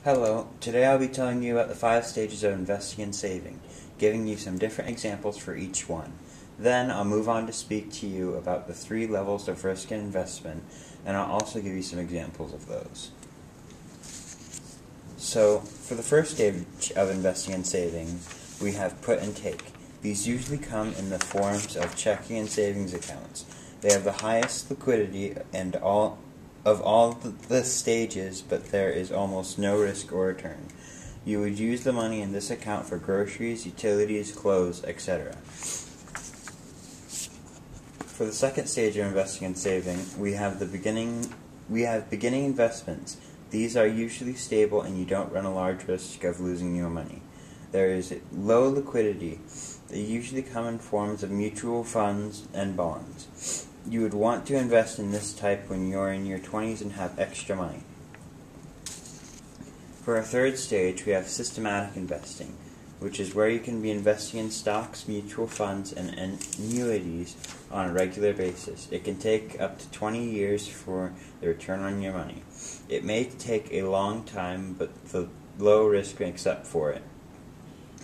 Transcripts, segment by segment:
Hello, today I'll be telling you about the 5 stages of investing and saving, giving you some different examples for each one. Then I'll move on to speak to you about the 3 levels of risk and investment, and I'll also give you some examples of those. So, for the first stage of investing and saving, we have put and take. These usually come in the forms of checking and savings accounts. They have the highest liquidity and all the stages, but there is almost no risk or return. You would use the money in this account for groceries, utilities, clothes, etc. For the second stage of investing and saving, we have beginning investments. These are usually stable and you don't run a large risk of losing your money. There is low liquidity. They usually come in forms of mutual funds and bonds. You would want to invest in this type when you're in your 20s and have extra money. For our third stage, we have systematic investing, which is where you can be investing in stocks, mutual funds, and annuities on a regular basis. It can take up to 20 years for the return on your money. It may take a long time, but the low risk makes up for it.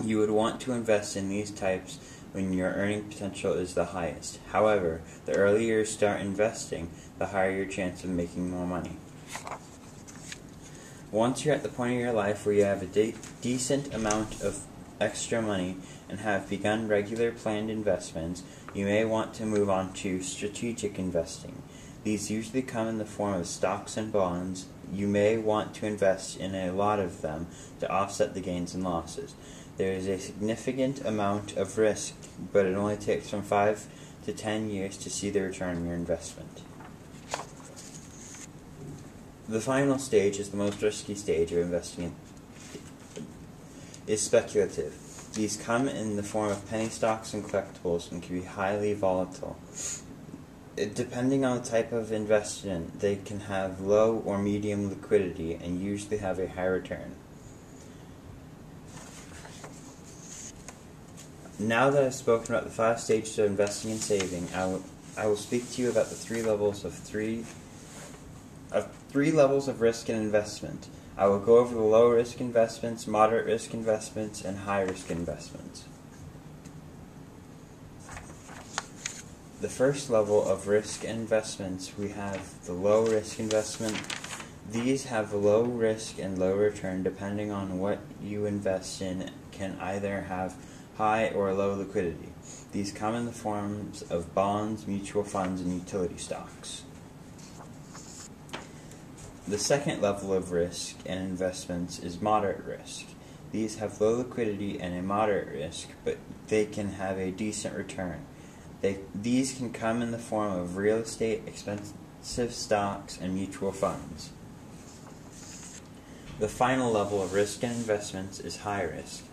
You would want to invest in these types when your earning potential is the highest. However, the earlier you start investing, the higher your chance of making more money. Once you're at the point of your life where you have a decent amount of extra money and have begun regular planned investments, you may want to move on to strategic investing. These usually come in the form of stocks and bonds. You may want to invest in a lot of them to offset the gains and losses. There is a significant amount of risk, but it only takes from 5 to 10 years to see the return on your investment. The final stage is the most risky stage of investing is speculative. These come in the form of penny stocks and collectibles and can be highly volatile. Depending on the type of investment, they can have low or medium liquidity and usually have a high return. Now that I've spoken about the 5 stages of investing and saving, I will speak to you about the 3 levels of risk and investment. I will go over the low risk investments, moderate risk investments, and high risk investments. The first level of risk and investments, we have the low risk investment. These have low risk and low return depending on what you invest in, can either have high or low liquidity. These come in the forms of bonds, mutual funds, and utility stocks. The second level of risk and investments is moderate risk. These have low liquidity and a moderate risk, but they can have a decent return. These can come in the form of real estate, expensive stocks, and mutual funds. The final level of risk and investments is high risk.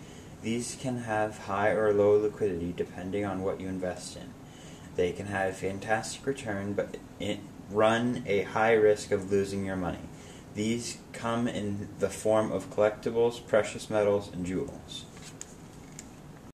These can have high or low liquidity depending on what you invest in. They can have a fantastic return, but run a high risk of losing your money. These come in the form of collectibles, precious metals, and jewels.